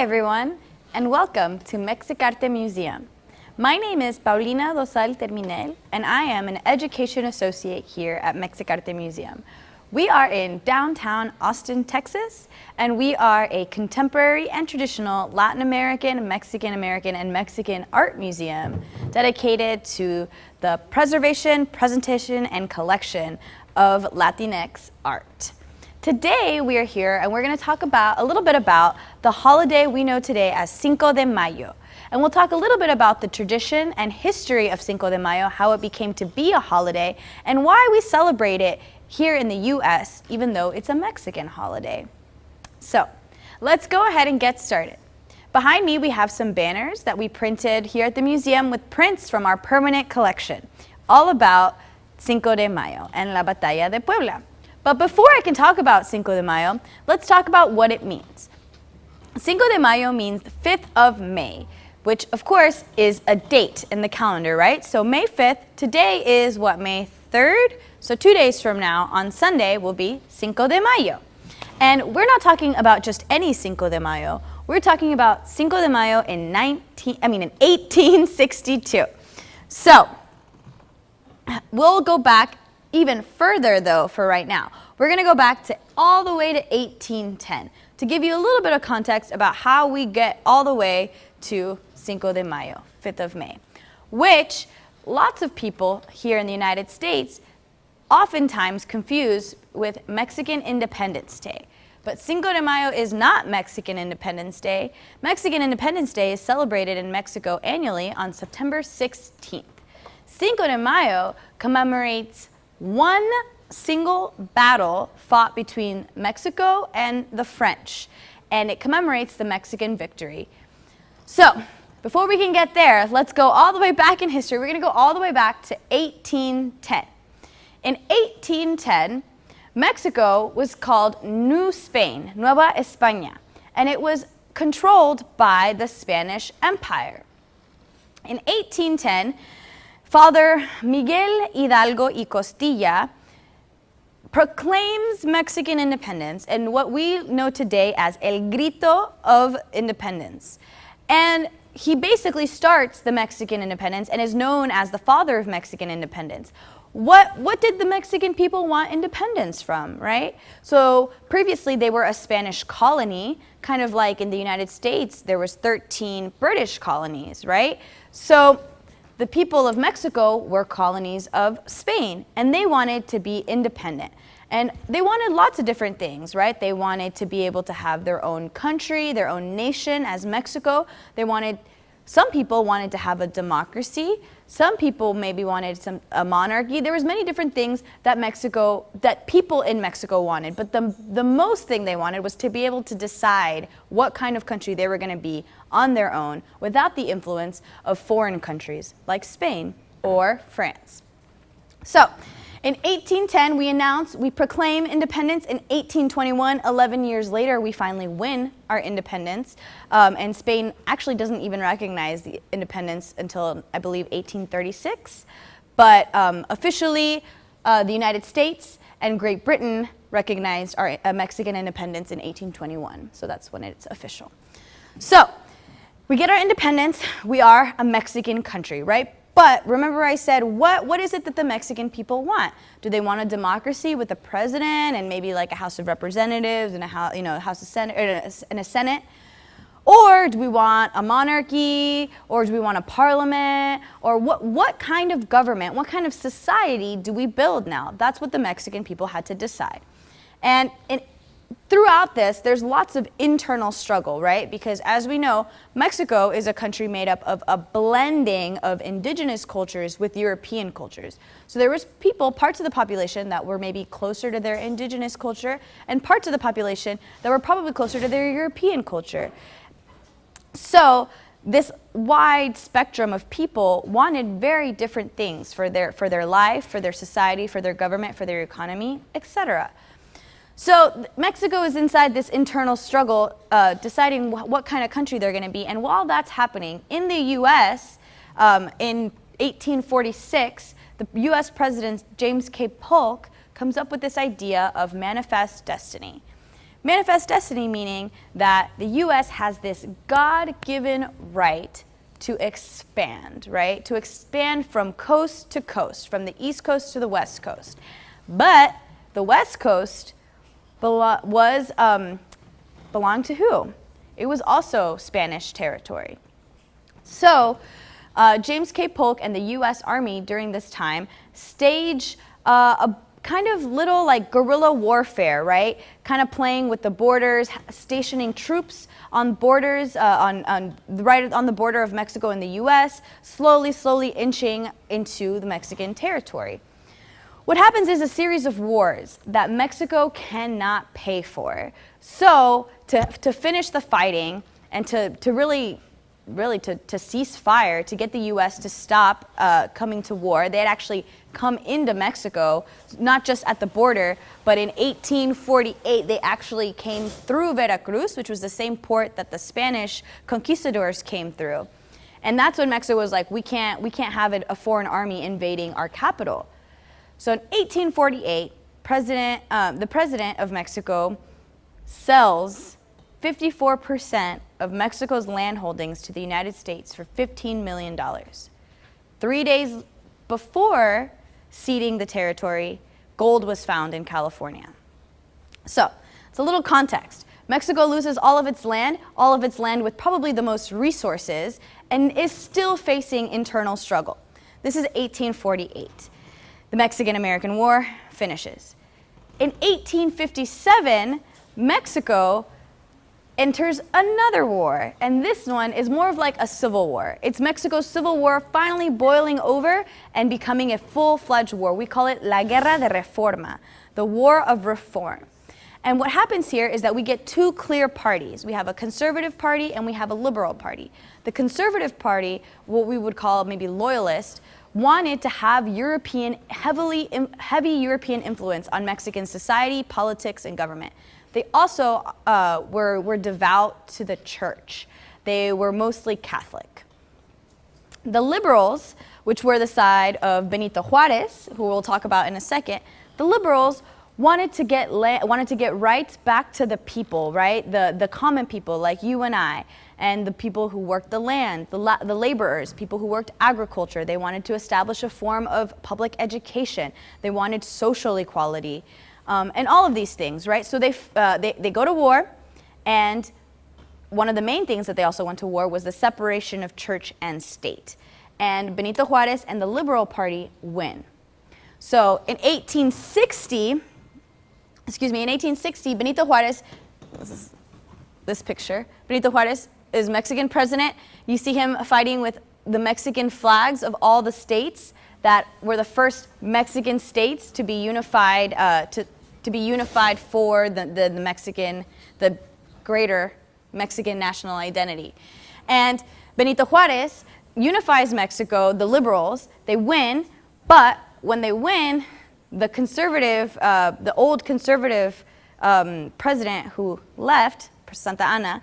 everyone, and welcome to Mexic-Arte Museum. My name is Paulina Dosal Terminel, and I am an Education Associate here at Mexic-Arte Museum. We are in downtown Austin, Texas, and we are a contemporary and traditional Latin American, Mexican American, and Mexican art museum dedicated to the preservation, presentation, and collection of Latinx art. Today we are here and we're going to talk a little bit about the holiday we know today as Cinco de Mayo. And we'll talk a little bit about the tradition and history of Cinco de Mayo, how it became to be a holiday, and why we celebrate it here in the US, even though it's a Mexican holiday. So let's go ahead and get started. Behind me we have some banners that we printed here at the museum with prints from our permanent collection, all about Cinco de Mayo and la Batalla de Puebla. But before I can talk about Cinco de Mayo, let's talk about what it means. Cinco de Mayo means the 5th of May, which of course is a date in the calendar, right? So May 5th, today is what, May 3rd? So 2 days from now, on Sunday, will be Cinco de Mayo. And we're not talking about just any Cinco de Mayo. We're talking about Cinco de Mayo in 1862. So we'll go back even further though for right now. We're going to go back to all the way to 1810 to give you a little bit of context about how we get all the way to Cinco de Mayo, 5th of May, which lots of people here in the United States oftentimes confuse with Mexican Independence Day. But Cinco de Mayo is not Mexican Independence Day. Mexican Independence Day is celebrated in Mexico annually on September 16th. Cinco de Mayo commemorates one single battle fought between Mexico and the French, and it commemorates the Mexican victory. So, before we can get there, let's go all the way back in history. We're going to go all the way back to 1810. In 1810, Mexico was called New Spain, Nueva España, and it was controlled by the Spanish Empire. In 1810, Father Miguel Hidalgo y Costilla proclaims Mexican independence in what we know today as El Grito of Independence. And he basically starts the Mexican independence and is known as the father of Mexican independence. What did the Mexican people want independence from, right? So previously they were a Spanish colony, kind of like in the United States there was 13 British colonies, right? So the people of Mexico were colonies of Spain, and they wanted to be independent. And they wanted lots of different things, right? They wanted to be able to have their own country, their own nation as Mexico. Some people wanted to have a democracy. Some people maybe wanted a monarchy. There was many different things that people in Mexico wanted, but the most thing they wanted was to be able to decide what kind of country they were going to be on their own without the influence of foreign countries like Spain or France. So in 1810, we proclaim independence. In 1821, 11 years later, we finally win our independence. And Spain actually doesn't even recognize the independence until, I believe, 1836. But officially, the United States and Great Britain recognized our Mexican independence in 1821. So that's when it's official. So we get our independence. We are a Mexican country, right? But remember I said, what is it that the Mexican people want? Do they want a democracy with a president and maybe like a House of Representatives and a House of Senate and a Senate? Or do we want a monarchy? Or do we want a parliament? Or what kind of government, what kind of society do we build now? That's what the Mexican people had to decide. And throughout this, there's lots of internal struggle, right? Because as we know, Mexico is a country made up of a blending of indigenous cultures with European cultures. So there was parts of the population that were maybe closer to their indigenous culture, and parts of the population that were probably closer to their European culture. So this wide spectrum of people wanted very different things for their life, for their society, for their government, for their economy, etc. So Mexico is inside this internal struggle, deciding what kind of country they're going to be. And while that's happening, in the U.S., in 1846, the U.S. President James K. Polk comes up with this idea of manifest destiny. Manifest destiny meaning that the U.S. has this God-given right to expand, right? To expand from coast to coast, from the East Coast to the West Coast. But the West Coast belonged to who? It was also Spanish territory. So James K. Polk and the U.S. Army during this time stage a kind of little like guerrilla warfare, right? Kind of playing with the borders, stationing troops on borders, right on the border of Mexico and the U.S., slowly inching into the Mexican territory. What happens is a series of wars that Mexico cannot pay for. So to finish the fighting and to really to cease fire, to get the U.S. to stop coming to war, they had actually come into Mexico, not just at the border, but in 1848 they actually came through Veracruz, which was the same port that the Spanish conquistadors came through. And that's when Mexico was like, we can't have a foreign army invading our capital. So in 1848, the president of Mexico sells 54% of Mexico's land holdings to the United States for $15 million. 3 days before ceding the territory, gold was found in California. So, it's a little context. Mexico loses all of its land with probably the most resources, and is still facing internal struggle. This is 1848. The Mexican-American War finishes. In 1857, Mexico enters another war, and this one is more of like a civil war. It's Mexico's civil war finally boiling over and becoming a full-fledged war. We call it La Guerra de Reforma, the War of Reform. And what happens here is that we get two clear parties. We have a conservative party and we have a liberal party. The conservative party, what we would call maybe loyalist, wanted to have heavy European influence on Mexican society, politics, and government. They also were devout to the church. They were mostly Catholic. The liberals, which were the side of Benito Juarez, who we'll talk about in a second, the liberals wanted to get rights back to the people, right? The common people like you and I, and the people who worked the land, the laborers, people who worked agriculture. They wanted to establish a form of public education. They wanted social equality. And all of these things, right? So they go to war, and one of the main things that they also went to war was the separation of church and state. And Benito Juarez and the Liberal Party win. So in 1860, Benito Juarez, this picture, Benito Juarez is Mexican president. You see him fighting with the Mexican flags of all the states that were the first Mexican states to be unified, to be unified for the greater Mexican national identity. And Benito Juarez unifies Mexico, the liberals, they win, but when they win, the old conservative president who left, Santa Anna,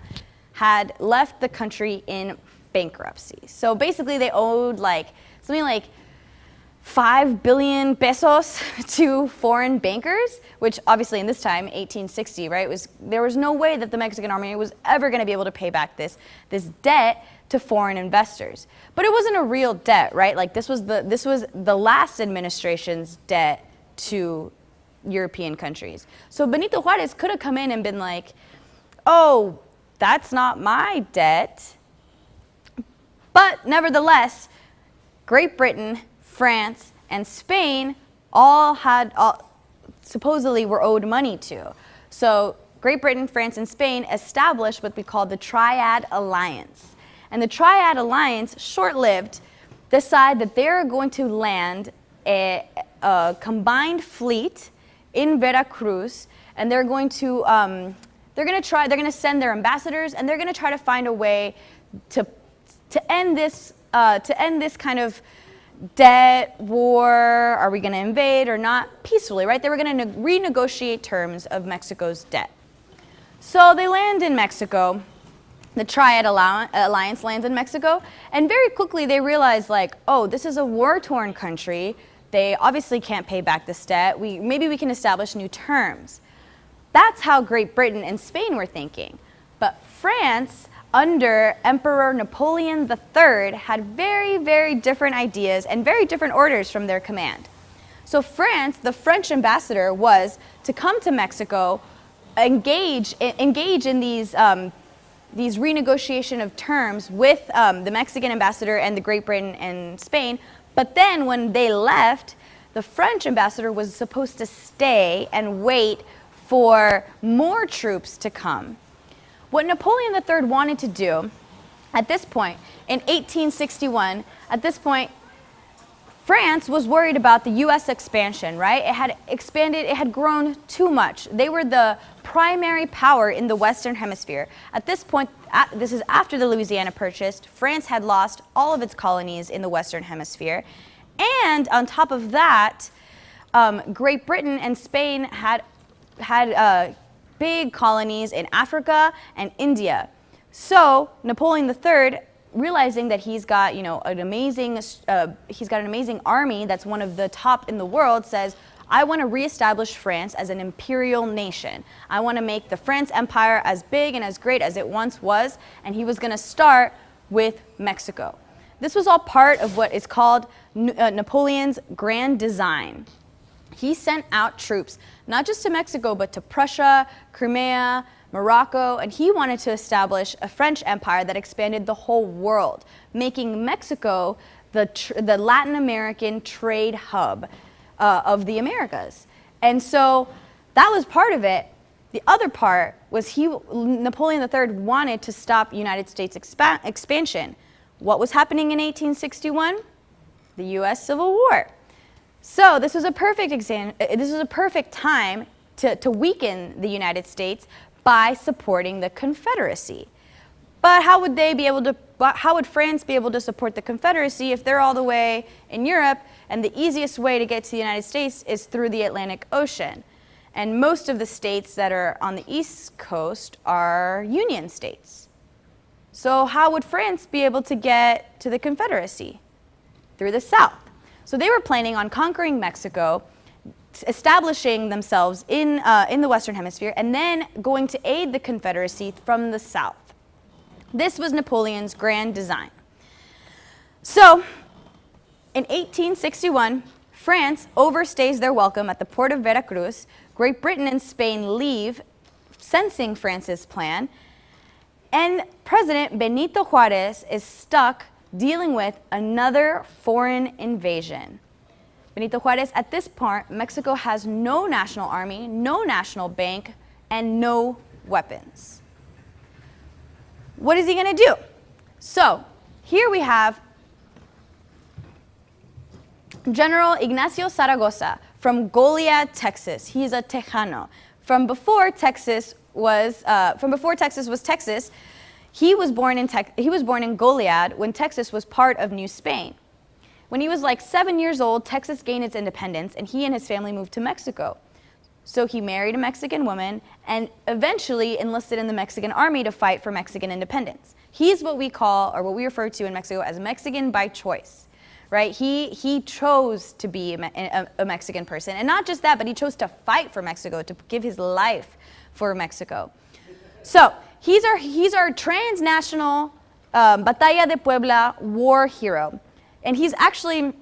had left the country in bankruptcy. So basically they owed something like 5 billion pesos to foreign bankers, which obviously in this time, 1860, right, there was no way that the Mexican army was ever going to be able to pay back this debt to foreign investors. But it wasn't a real debt, right? Like this was the last administration's debt to European countries. So Benito Juarez could have come in and been like, oh, that's not my debt. But nevertheless, Great Britain, France, and Spain all supposedly were owed money to. So Great Britain, France, and Spain established what we call the Triad Alliance. And the Triad Alliance, short-lived, decide that they're going to land a combined fleet in Veracruz, and they're going to send their ambassadors, and they're going to try to find a way to end this kind of debt, war, are we going to invade or not, peacefully, right? They were going to renegotiate terms of Mexico's debt. So they land in Mexico. The Triad Alliance lands in Mexico, and very quickly they realize, like, oh, this is a war-torn country. They obviously can't pay back this debt. Maybe we can establish new terms. That's how Great Britain and Spain were thinking. But France, under Emperor Napoleon III, had very, very different ideas and very different orders from their command. So France, the French ambassador, was to come to Mexico, engage in these renegotiation of terms with the Mexican ambassador and the Great Britain and Spain. But then when they left, the French ambassador was supposed to stay and wait for more troops to come. What Napoleon III wanted to do at this point, in 1861, at this point, France was worried about the US expansion, right? It had expanded, it had grown too much. They were the primary power in the Western Hemisphere. At this point, this is after the Louisiana Purchase, France had lost all of its colonies in the Western Hemisphere. And on top of that, Great Britain and Spain had big colonies in Africa and India. So Napoleon III, realizing that he's got an amazing army that's one of the top in the world, says, I want to reestablish France as an imperial nation. I want to make the France Empire as big and as great as it once was, and he was going to start with Mexico. This was all part of what is called Napoleon's grand design. He sent out troops, not just to Mexico, but to Prussia, Crimea, Morocco, and he wanted to establish a French empire that expanded the whole world, making Mexico the Latin American trade hub of the Americas. And so that was part of it. The other part was Napoleon III wanted to stop United States expansion. What was happening in 1861? The U.S. Civil War. So this was a perfect time to weaken the United States by supporting the Confederacy. But how would France be able to support the Confederacy if they're all the way in Europe and the easiest way to get to the United States is through the Atlantic Ocean? And most of the states that are on the East Coast are Union states. So how would France be able to get to the Confederacy? Through the South. So they were planning on conquering Mexico, establishing themselves in the Western Hemisphere, and then going to aid the Confederacy from the South. This was Napoleon's grand design. So, in 1861, France overstays their welcome at the port of Veracruz. Great Britain and Spain leave, sensing France's plan, and President Benito Juarez is stuck dealing with another foreign invasion. Benito Juarez, at this point, Mexico has no national army, no national bank, and no weapons. What is he going to do? So, here we have General Ignacio Saragosa from Goliad, Texas. He's a Tejano. From before Texas was Texas, he was born in Goliad when Texas was part of New Spain. When he was like 7 years old, Texas gained its independence, and he and his family moved to Mexico. So he married a Mexican woman and eventually enlisted in the Mexican army to fight for Mexican independence. He's what we call, or what we refer to in Mexico as Mexican by choice, right? He chose to be a Mexican person. And not just that, but he chose to fight for Mexico, to give his life for Mexico. So he's our transnational Battle de Puebla war hero. And he's actually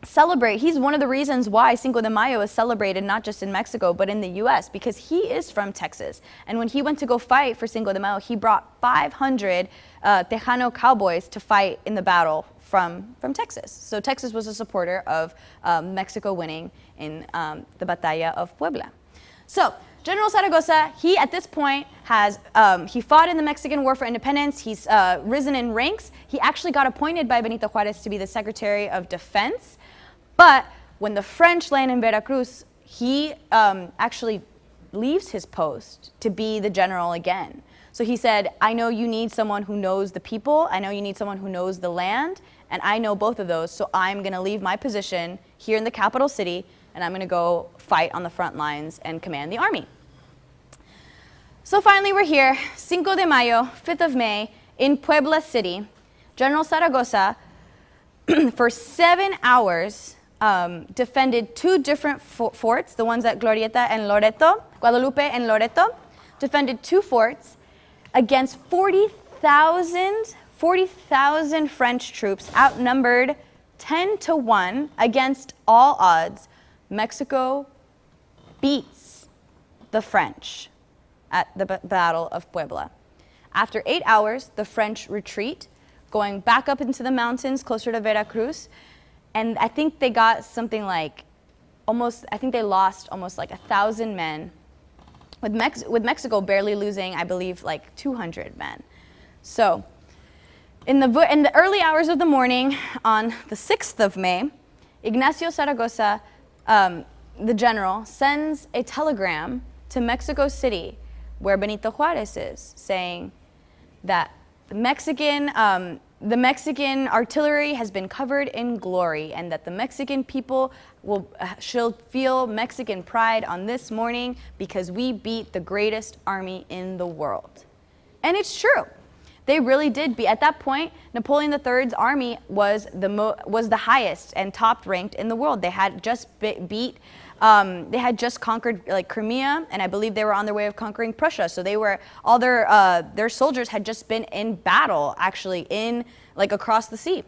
he's one of the reasons why Cinco de Mayo is celebrated not just in Mexico, but in the US, because he is from Texas. And when he went to go fight for Cinco de Mayo, he brought 500 Tejano cowboys to fight in the battle from Texas. So Texas was a supporter of Mexico winning in the Batalla of Puebla. So General Saragosa, he at this point he fought in the Mexican War for Independence. He's risen in ranks. He actually got appointed by Benito Juarez to be the Secretary of Defense. But when the French land in Veracruz, he actually leaves his post to be the general again. So he said, I know you need someone who knows the people. I know you need someone who knows the land. And I know both of those. So I'm going to leave my position here in the capital city, and I'm going to go fight on the front lines and command the army. So finally we're here, Cinco de Mayo, 5th of May, in Puebla City. General Saragosa, for 7 hours, defended two different forts, the ones at Glorieta and Loreto, Guadalupe and Loreto, defended two forts against 40,000 French troops, outnumbered 10-1 against all odds. Mexico beats the French at the Battle of Puebla. After 8 hours, the French retreat, going back up into the mountains closer to Veracruz, and I think they got something like they lost almost like 1,000 men, with Mexico barely losing, I believe, like 200 men. So in the early hours of the morning on the 6th of May, Ignacio Saragosa, the general, sends a telegram to Mexico City, where Benito Juarez is, saying that the Mexican artillery has been covered in glory, and that the Mexican people shall feel Mexican pride on this morning because we beat the greatest army in the world. And it's true. They really did beat. At that point, Napoleon III's army was the highest and top ranked in the world. They had just they had just conquered like Crimea, and I believe they were on their way of conquering Prussia. So they were all their soldiers had just been in battle, actually across the sea,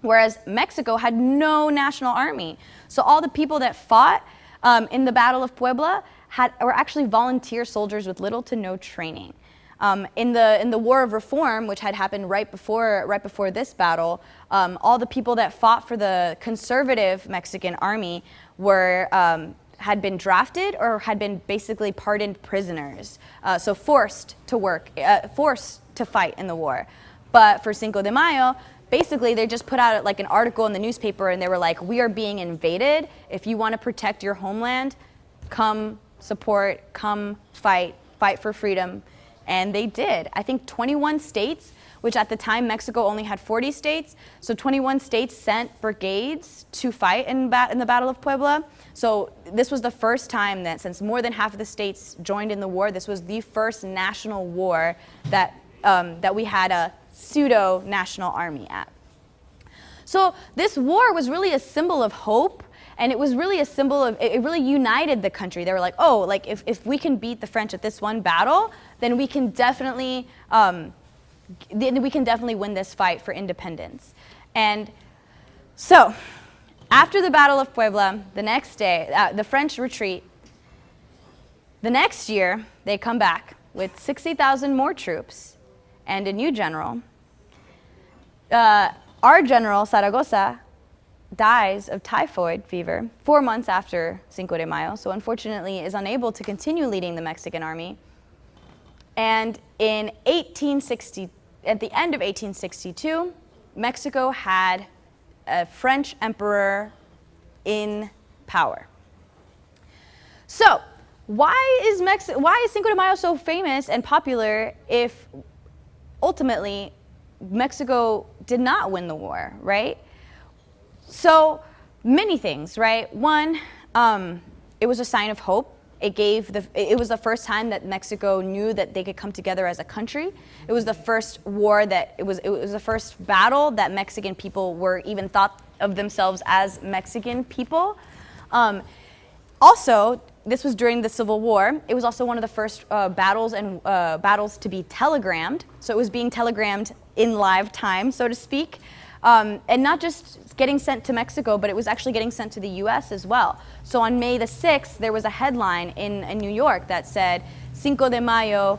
whereas Mexico had no national army. So all the people that fought in the Battle of Puebla were actually volunteer soldiers with little to no training. In the War of Reform, which had happened right before this battle, all the people that fought for the conservative Mexican army had been drafted or had been basically pardoned prisoners, so forced to fight in the war. But for Cinco de Mayo, basically they just put out like an article in the newspaper, and they were like, "We are being invaded. If you want to protect your homeland, come support, come fight for freedom." And they did. I think 21 states, which at the time Mexico only had 40 states, so 21 states sent brigades to fight in the Battle of Puebla. So this was the first time that, since more than half of the states joined in the war, this was the first national war that we had a pseudo-national army at. So this war was really a symbol of hope. And it was really a symbol of, it really united the country. They were like, oh, like if we can beat the French at this one battle, then we can definitely win this fight for independence. And so, after the Battle of Puebla, the next day, the French retreat. The next year, they come back with 60,000 more troops and a new general. Our general, Saragosa, dies of typhoid fever 4 months after Cinco de Mayo, so unfortunately is unable to continue leading the Mexican army. And in 1860, at the end of 1862, Mexico had a French emperor in power. So why is Cinco de Mayo so famous and popular if ultimately Mexico did not win the war, right? So many things, right? One, it was a sign of hope. It was the first time that Mexico knew that they could come together as a country. It was the first war it was the first battle that Mexican people were even thought of themselves as Mexican people. Also, this was during the Civil War. It was also one of the first battles to be telegrammed. So it was being telegrammed in live time, so to speak. And not just getting sent to Mexico, but it was actually getting sent to the US as well. So on May the 6th, there was a headline in New York that said, Cinco de Mayo,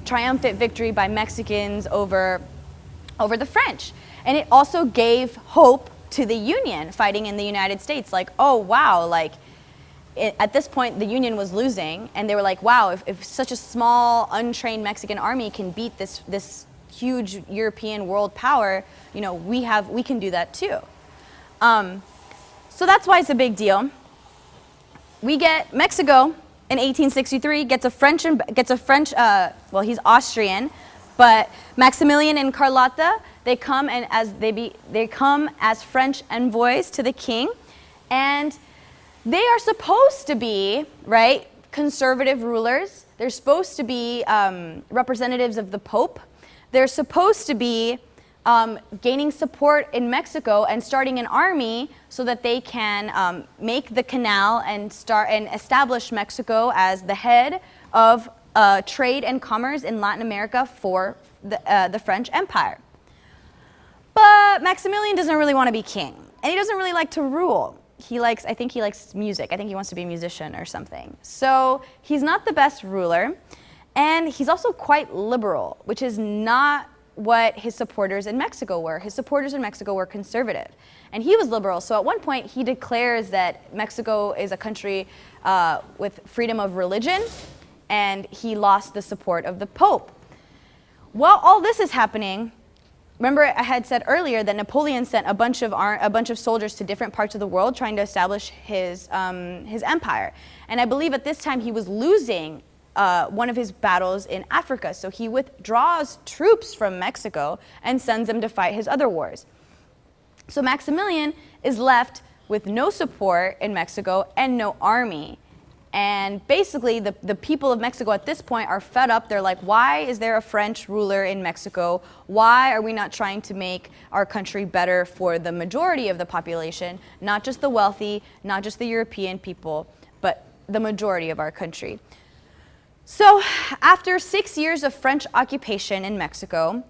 triumphant victory by Mexicans over the French. And it also gave hope to the Union fighting in the United States. Like, oh, wow, at this point, the Union was losing, and they were like, wow, if such a small, untrained Mexican army can beat this huge European world power, we can do that too. So that's why it's a big deal. We get Mexico in 1863 gets a French, he's Austrian, but Maximilian and Carlotta, they come as French envoys to the king, and they are supposed to be, right, conservative rulers. They're supposed to be representatives of the Pope. They're supposed to be gaining support in Mexico and starting an army so that they can make the canal and establish Mexico as the head of trade and commerce in Latin America for the French Empire. But Maximilian doesn't really want to be king, and he doesn't really like to rule. I think he likes music. I think he wants to be a musician or something. So he's not the best ruler, and he's also quite liberal, which is not what his supporters in Mexico were. His supporters in Mexico were conservative, and he was liberal. So at one point, he declares that Mexico is a country with freedom of religion, and he lost the support of the Pope. While all this is happening, remember I had said earlier that Napoleon sent a bunch of soldiers to different parts of the world trying to establish his empire. And I believe at this time he was losing one of his battles in Africa. So he withdraws troops from Mexico and sends them to fight his other wars. So Maximilian is left with no support in Mexico and no army. And basically, the people of Mexico at this point are fed up. They're like, why is there a French ruler in Mexico? Why are we not trying to make our country better for the majority of the population, not just the wealthy, not just the European people, but the majority of our country? So after 6 years of French occupation in Mexico,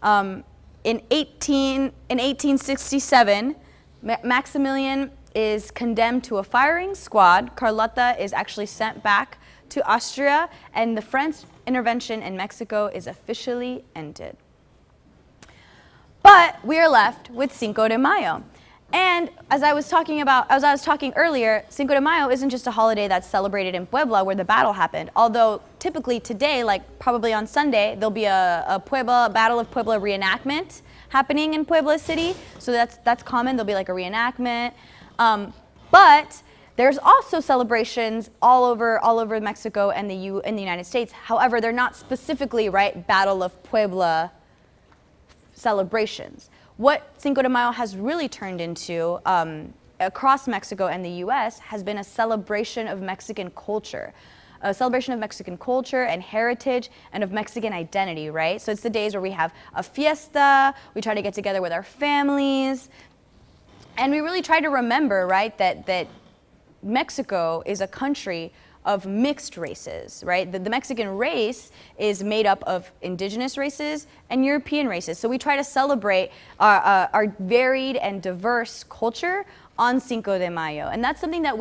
in 1867, Maximilian is condemned to a firing squad. Carlotta is actually sent back to Austria, and the French intervention in Mexico is officially ended. But we are left with Cinco de Mayo. And as I was talking earlier, Cinco de Mayo isn't just a holiday that's celebrated in Puebla where the battle happened. Although typically today, like probably on Sunday, there'll be a Battle of Puebla reenactment happening in Puebla City. So that's common. There'll be like a reenactment. But there's also celebrations all over Mexico and the United States. However, they're not specifically, right, Battle of Puebla celebrations. What Cinco de Mayo has really turned into across Mexico and the US has been a celebration of Mexican culture. A celebration of Mexican culture and heritage and of Mexican identity, right? So it's the days where we have a fiesta, we try to get together with our families, and we really try to remember, right, that Mexico is a country of mixed races, right? The Mexican race is made up of indigenous races and European races. So we try to celebrate our varied and diverse culture on Cinco de Mayo. And that's something that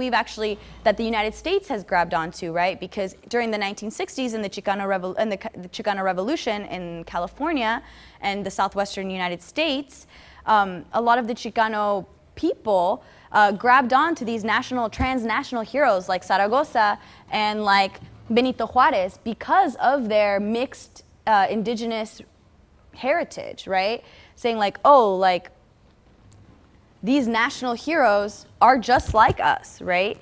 that the United States has grabbed onto, right? Because during the 1960s and the Chicano Revolution in California and the southwestern United States, a lot of the Chicano people grabbed on to these transnational heroes like Saragosa and like Benito Juarez because of their mixed indigenous heritage, right? Saying like, oh, like these national heroes are just like us, right?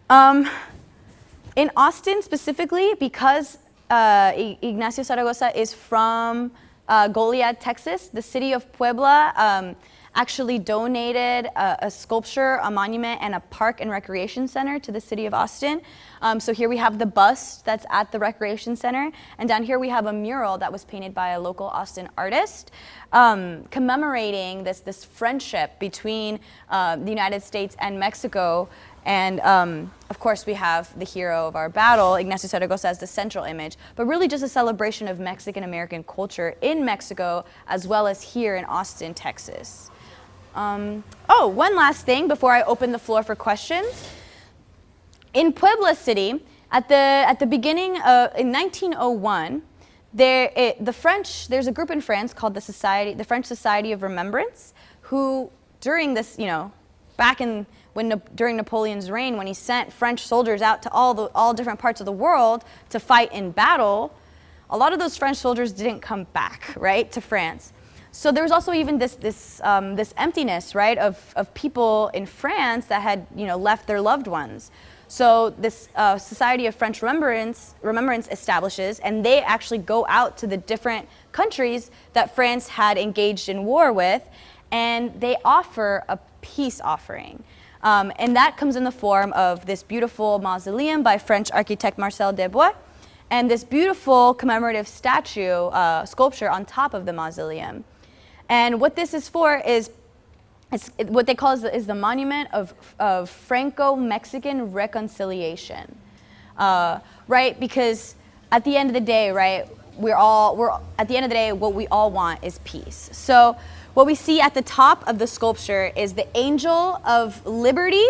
In Austin specifically, because Ignacio Saragosa is from Goliad, Texas, the city of Puebla actually donated a sculpture, a monument, and a park and recreation center to the city of Austin. So here we have the bust that's at the recreation center, and down here we have a mural that was painted by a local Austin artist commemorating this friendship between the United States and Mexico. And of course we have the hero of our battle, Ignacio Saragosa, as the central image, but really just a celebration of Mexican-American culture in Mexico as well as here in Austin, Texas. One last thing before I open the floor for questions. In Puebla City, at the beginning in 1901, there's a group in France called the French Society of Remembrance, who during this, during Napoleon's reign, when he sent French soldiers out to all different parts of the world to fight in battle, a lot of those French soldiers didn't come back, right, to France. So there was also even this emptiness, right, of people in France that had left their loved ones. So this Society of French Remembrance establishes, and they actually go out to the different countries that France had engaged in war with, and they offer a peace offering. And that comes in the form of this beautiful mausoleum by French architect Marcel Desbois, and this beautiful commemorative statue, sculpture on top of the mausoleum. And what this is for is what they call is the monument of Franco-Mexican reconciliation, right? Because at the end of the day, right, at the end of the day, what we all want is peace. So what we see at the top of the sculpture is the Angel of Liberty,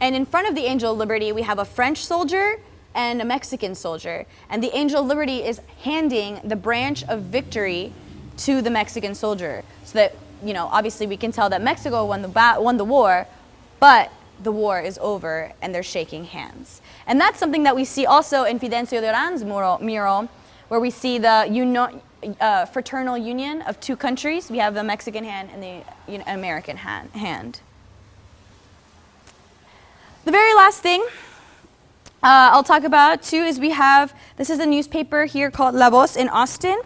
and in front of the Angel of Liberty, we have a French soldier and a Mexican soldier, and the Angel of Liberty is handing the branch of victory to the Mexican soldier, so that, you know, obviously we can tell that Mexico won the war, but the war is over and they're shaking hands. And that's something that we see also in Fidencio de Oran's mural, where we see the fraternal union of two countries. We have the Mexican hand and the American hand. The very last thing I'll talk about too is this is a newspaper here called La Voz in Austin,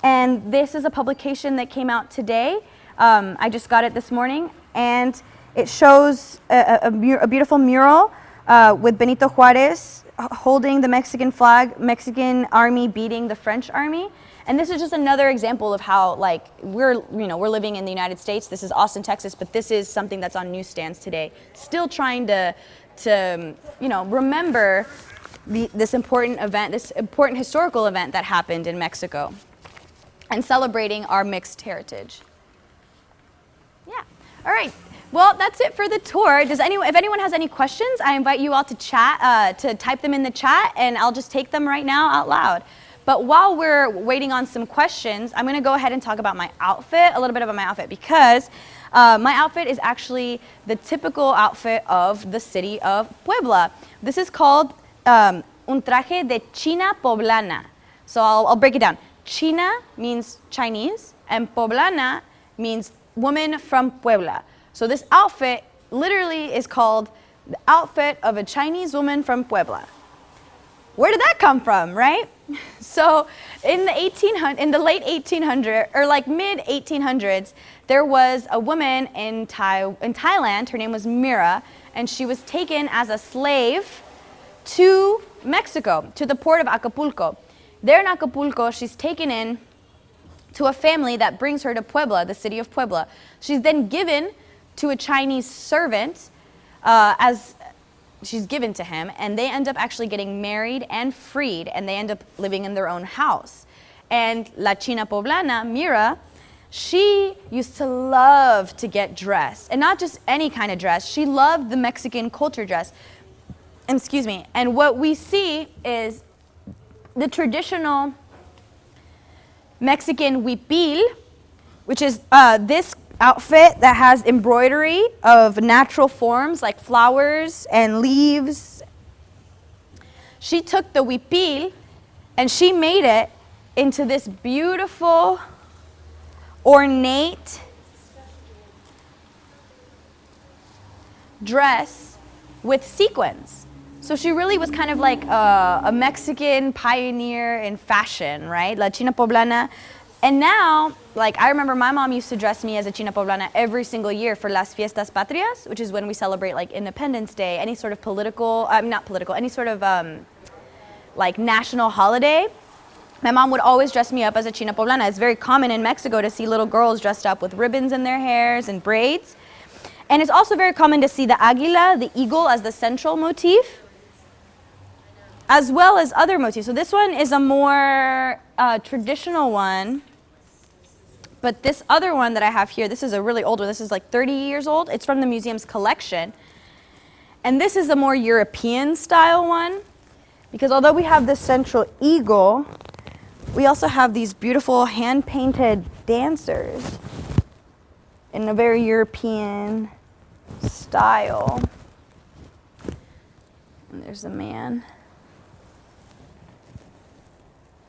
and this is a publication that came out today. I just got it this morning, and it shows a beautiful mural with Benito Juarez holding the Mexican flag, Mexican army beating the French army. And this is just another example of how, like, we're living in the United States. This is Austin, Texas, but this is something that's on newsstands today. Still trying to remember this important event, this important historical event that happened in Mexico, and celebrating our mixed heritage. Yeah. All right. Well, that's it for the tour. If anyone has any questions, I invite you all to chat, to type them in the chat, and I'll just take them right now out loud. But while we're waiting on some questions, I'm going to go ahead and talk about my outfit, a little bit about my outfit, because my outfit is actually the typical outfit of the city of Puebla. This is called un traje de China Poblana. So I'll break it down. China means Chinese, and Poblana means woman from Puebla. So this outfit literally is called the outfit of a Chinese woman from Puebla. Where did that come from, right? So in the late 1800s, or like mid 1800s, there was a woman in Thailand. Her name was Mira, and she was taken as a slave to Mexico, to the port of Acapulco. There in Acapulco, she's taken in to a family that brings her to Puebla, the city of Puebla. She's then given to a Chinese servant as she's given to him, and they end up actually getting married and freed, and they end up living in their own house. And Latina Poblana, Mira, she used to love to get dressed, and not just any kind of dress. She loved the Mexican culture dress. Excuse me. And what we see is the traditional Mexican huipil, which is this outfit that has embroidery of natural forms like flowers and leaves. She took the huipil and she made it into this beautiful, ornate dress with sequins. So she really was kind of like a Mexican pioneer in fashion, right? La China Poblana. And now, like, I remember my mom used to dress me as a China Poblana every single year for Las Fiestas Patrias, which is when we celebrate, like, Independence Day, any sort of any sort of, like, national holiday. My mom would always dress me up as a China Poblana. It's very common in Mexico to see little girls dressed up with ribbons in their hairs and braids. And it's also very common to see the águila, the eagle, as the central motif, as well as other motifs. So this one is a more traditional one. But this other one that I have here, this is a really old one. This is like 30 years old. It's from the museum's collection. And this is a more European style one, because although we have this central eagle, we also have these beautiful hand-painted dancers in a very European style. And there's a man.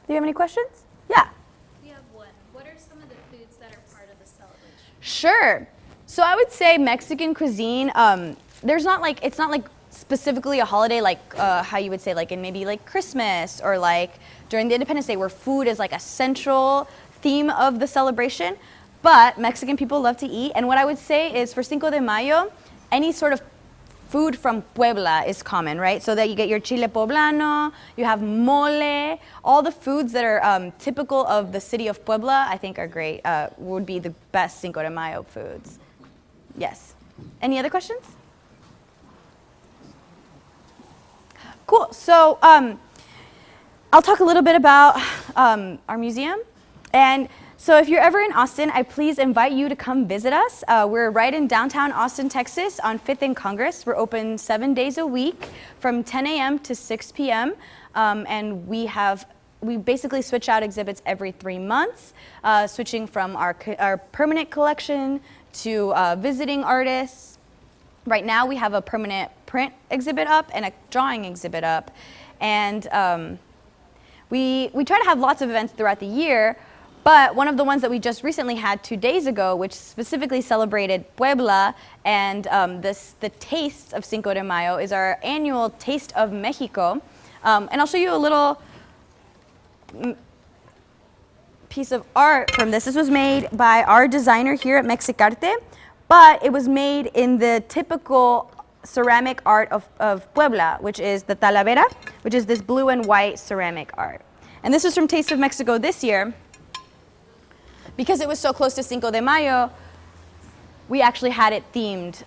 Do you have any questions? Yeah. What are some of the foods that are part of the celebration? Sure. So I would say Mexican cuisine, it's not like specifically a holiday like how you would say like in maybe like Christmas or like during the Independence Day, where food is like a central theme of the celebration. But Mexican people love to eat. And what I would say is for Cinco de Mayo, any sort of food from Puebla is common, right? So that you get your chile poblano, you have mole, all the foods that are typical of the city of Puebla, I think are great, would be the best Cinco de Mayo foods. Yes. Any other questions? Cool. So I'll talk a little bit about our museum. And so if you're ever in Austin, I please invite you to come visit us. We're right in downtown Austin, Texas on 5th and Congress. We're open 7 days a week from 10 a.m. to 6 p.m. And we basically switch out exhibits every 3 months, switching from our permanent collection to visiting artists. Right now we have a permanent print exhibit up and a drawing exhibit up. And we try to have lots of events throughout the year, but one of the ones that we just recently had 2 days ago, which specifically celebrated Puebla and the tastes of Cinco de Mayo, is our annual Taste of Mexico. And I'll show you a little piece of art from this. This was made by our designer here at Mexic-Arte, but it was made in the typical ceramic art of Puebla, which is the talavera, which is this blue and white ceramic art. And this was from Taste of Mexico this year. Because it was so close to Cinco de Mayo, we actually had it themed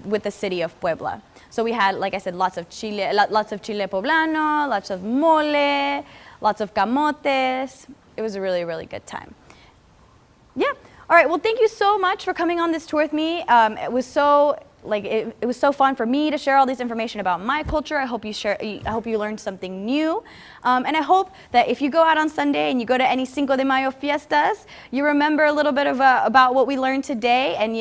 with the city of Puebla. So we had, like I said, lots of chile poblano, lots of mole, lots of camotes. It was a really, really good time. Yeah. All right. Well, thank you so much for coming on this tour with me. It was so it was so fun for me to share all this information about my culture. I hope you learned something new. And I hope that if you go out on Sunday and you go to any Cinco de Mayo fiestas, you remember a little bit of about what we learned today, and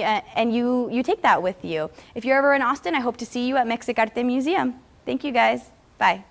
you take that with you. If you're ever in Austin, I hope to see you at Mexic-Arte Museum. Thank you, guys. Bye.